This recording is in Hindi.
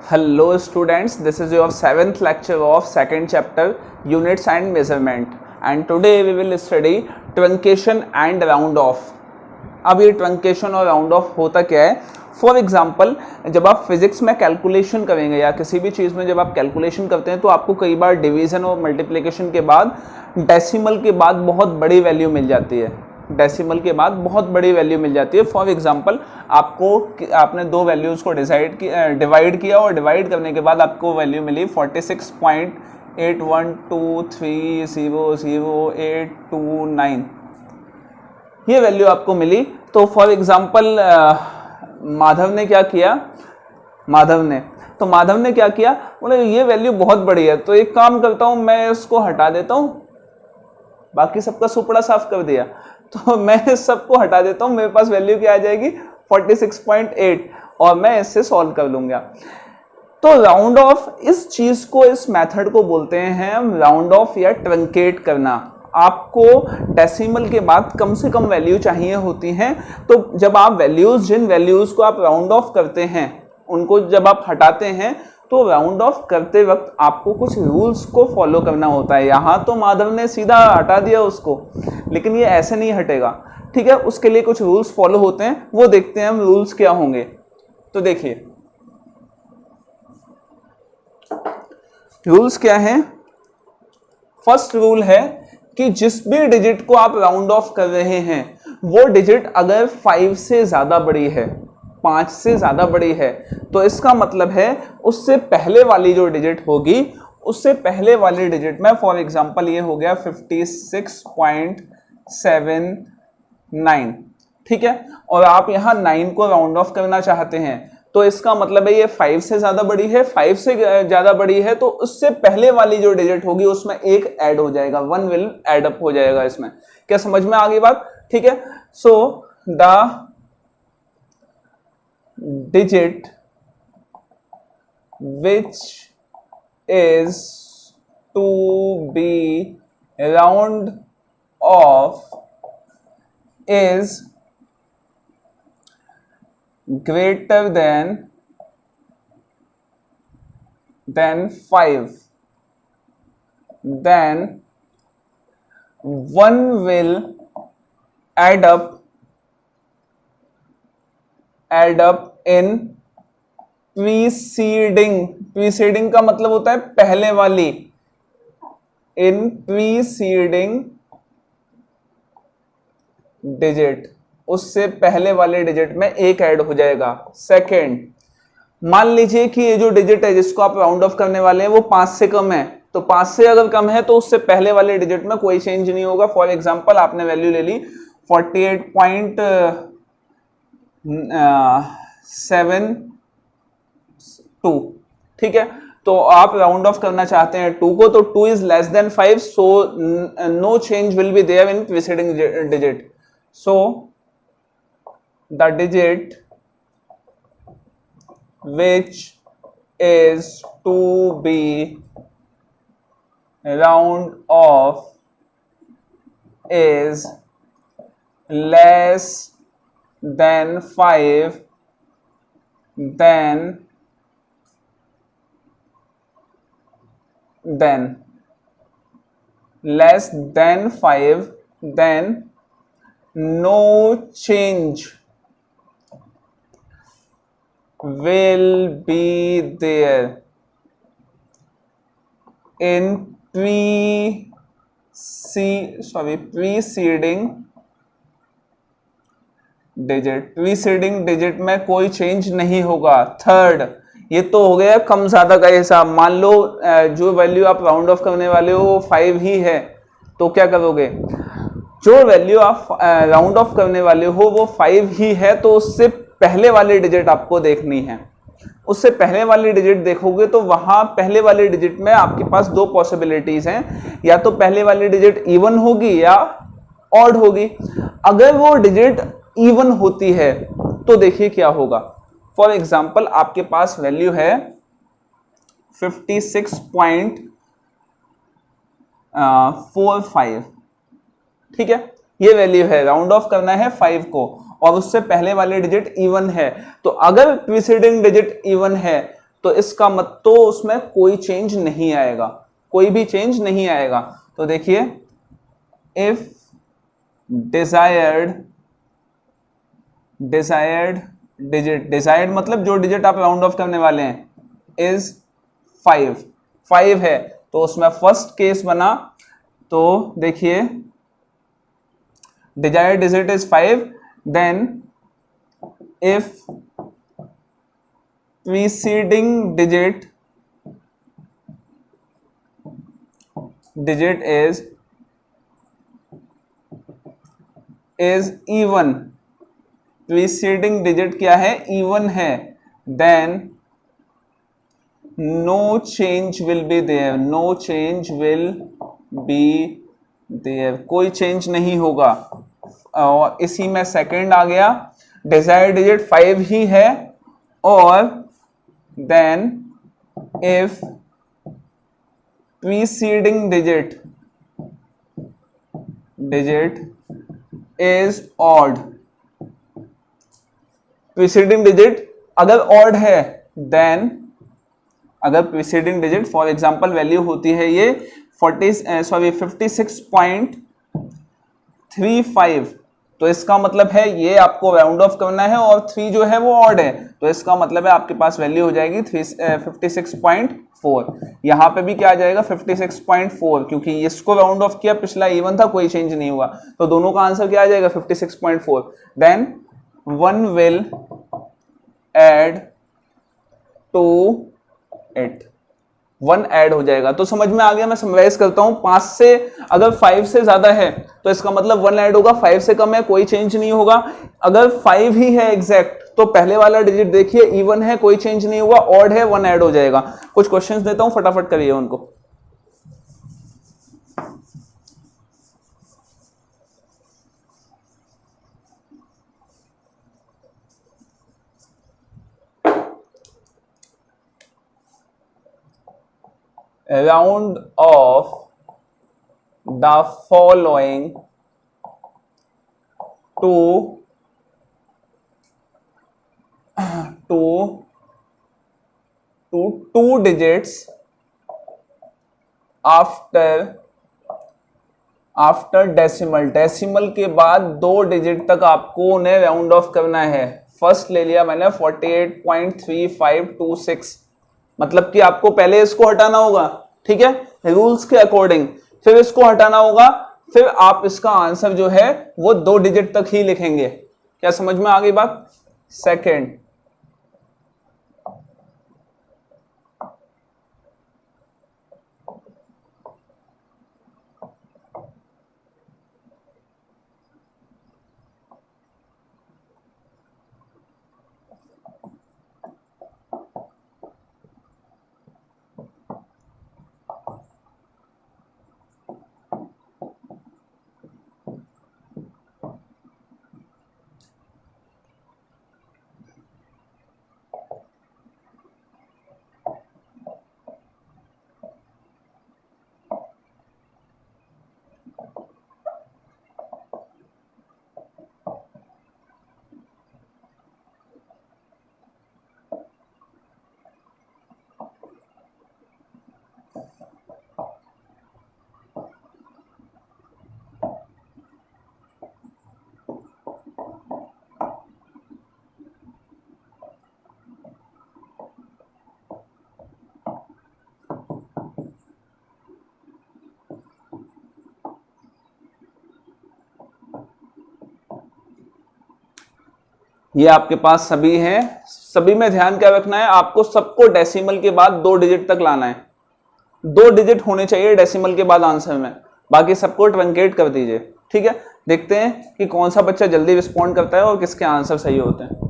Hello students, this is your 7th lecture of 2nd chapter Units and Measurement and today we will study truncation and round off. अब ये truncation और round off होता क्या है? फॉर एग्जाम्पल जब आप फिजिक्स में कैलकुलेशन करेंगे या किसी भी चीज़ में जब आप कैलकुलेशन करते हैं तो आपको कई बार डिवीज़न और मल्टीप्लिकेशन के बाद डेसिमल के बाद बहुत बड़ी वैल्यू मिल जाती है। डेसिमल के बाद बहुत बड़ी वैल्यू मिल जाती है। फॉर एग्जांपल आपने दो वैल्यूज़ को डिवाइड किया और डिवाइड करने के बाद आपको वैल्यू मिली 46.8123000829 ये वैल्यू आपको मिली। तो फॉर एग्जांपल माधव ने क्या किया, माधव ने क्या किया, बोले ये वैल्यू बहुत बड़ी है तो एक काम करता हूँ मैं इसको हटा देता हूँ, बाकी सबका सुपड़ा साफ कर दिया तो मैं सबको हटा देता हूँ, मेरे पास वैल्यू क्या आ जाएगी 46.8 और मैं इससे सॉल्व कर लूंगा। तो राउंड ऑफ इस चीज को, इस मेथड को बोलते हैं हम राउंड ऑफ या ट्रंकेट करना। आपको डेसिमल के बाद कम से कम वैल्यू चाहिए होती हैं, तो जब आप जिन वैल्यूज को आप राउंड ऑफ करते हैं उनको जब आप हटाते हैं तो राउंड ऑफ करते वक्त आपको कुछ रूल्स को फॉलो करना होता है। यहाँ तो माधव ने सीधा हटा दिया उसको, लेकिन ये ऐसे नहीं हटेगा, ठीक है। उसके लिए कुछ रूल्स फॉलो होते हैं, वो देखते हैं हम रूल्स क्या होंगे। तो देखिए रूल्स क्या हैं। फर्स्ट रूल है कि जिस भी डिजिट को आप राउंड ऑफ कर रहे हैं वो डिजिट अगर 5 से ज्यादा बड़ी है, 5 से ज्यादा बड़ी है, तो इसका मतलब है उससे पहले वाली जो डिजिट होगी, उससे पहले वाली डिजिट में फॉर एग्जांपल ये हो गया 56.79, ठीक है, और आप यहाँ 9 को राउंड ऑफ करना चाहते हैं तो इसका मतलब है ये 5 से ज्यादा बड़ी है, 5 से ज्यादा बड़ी है तो उससे पहले वाली जो डिजिट होगी उसमें एक ऐड हो जाएगा, 1 विल ऐड अप हो जाएगा इसमें। क्या समझ में आ गई बात, ठीक है। So the digit which is to be round off is greater than 5, then one will add up in preceding का मतलब होता है पहले वाली, in preceding डिजिट, उससे पहले वाले डिजिट में एक ऐड हो जाएगा। सेकंड, मान लीजिए कि ये जो डिजिट है जिसको आप राउंड ऑफ करने वाले हैं वो 5 से कम है, तो 5 से अगर कम है तो उससे पहले वाले डिजिट में कोई चेंज नहीं होगा। फॉर एग्जांपल आपने वैल्यू ले ली 48.72, ठीक है, तो आप राउंड ऑफ करना चाहते हैं 2 को, तो 2 is less than 5, so no change will be there in preceding digit. So the digit which is to be round off is less than 5, then less than 5, then no change will be there in preceding digit में कोई चेंज नहीं होगा। थर्ड, ये तो हो गया कम ज्यादा का हिसाब। मान लो जो वैल्यू आप राउंड ऑफ करने वाले हो वो 5 ही है, तो क्या करोगे, जो वैल्यू आप राउंड ऑफ करने वाले हो वो 5 ही है तो उससे पहले वाली डिजिट आपको देखनी है। उससे पहले वाली डिजिट देखोगे तो वहां पहले वाले डिजिट में आपके पास दो पॉसिबिलिटीज हैं, या तो पहले वाली डिजिट इवन होगी या ऑड होगी। अगर वो डिजिट इवन होती है तो देखिए क्या होगा। फॉर एग्जाम्पल आपके पास वैल्यू है 56.45, ठीक है, ये वैल्यू है, राउंड ऑफ करना है 5 को और उससे पहले वाले डिजिट इवन है। तो अगर प्रीसीडिंग डिजिट इवन है तो इसका मत तो उसमें कोई चेंज नहीं आएगा, कोई भी चेंज नहीं आएगा। तो देखिए इफ डिजायर्ड डिजिट, डिजायर्ड मतलब जो डिजिट आप राउंड ऑफ करने वाले हैं, इज 5 है, तो उसमें फर्स्ट केस बना। तो देखिए desired digit is 5, then if preceding digit is even, preceding digit क्या है, even है, then no change will be there, कोई चेंज नहीं होगा। और इसी में सेकंड आ गया, डिजायर्ड डिजिट 5 ही है, और then if preceding digit is odd, preceding digit अगर odd है, then अगर preceding digit for example value होती है ये 56.35, तो इसका मतलब है ये आपको राउंड ऑफ करना है और 3 जो है वो ऑड है, तो इसका मतलब है आपके पास वैल्यू हो जाएगी 56.4। यहाँ पे भी क्या आ जाएगा 56.4, क्योंकि इसको राउंड ऑफ किया, पिछला इवन था, कोई चेंज नहीं हुआ, तो दोनों का आंसर क्या आ जाएगा 56.4। Then 1 will add to it, 1 add हो जाएगा। तो समझ में आ गया, मैं समराइज करता हूं, 5 से अगर 5 से ज्यादा है तो इसका मतलब 1 ऐड होगा, 5 से कम है कोई चेंज नहीं होगा। अगर 5 ही है एग्जैक्ट तो पहले वाला डिजिट देखिए इवन है, कोई चेंज नहीं होगा, ऑड है 1 ऐड हो जाएगा। कुछ क्वेश्चंस देता हूं, फटाफट करिए उनको। Round off the following two digits after decimal के बाद 2 डिजिट तक आपको उन्हें राउंड ऑफ करना है। फर्स्ट ले लिया मैंने 48.3526, मतलब कि आपको पहले इसको हटाना होगा, ठीक है, रूल्स के अकॉर्डिंग, फिर इसको हटाना होगा, फिर आप इसका आंसर जो है वो 2 डिजिट तक ही लिखेंगे। क्या समझ में आ गई बात? सेकंड, ये आपके पास सभी हैं, सभी में ध्यान क्या रखना है आपको, सबको डेसिमल के बाद 2 डिजिट तक लाना है, 2 डिजिट होने चाहिए डेसिमल के बाद आंसर में, बाकी सबको ट्रंकेट कर दीजिए। ठीक है, देखते हैं कि कौन सा बच्चा जल्दी रिस्पॉन्ड करता है और किसके आंसर सही होते हैं।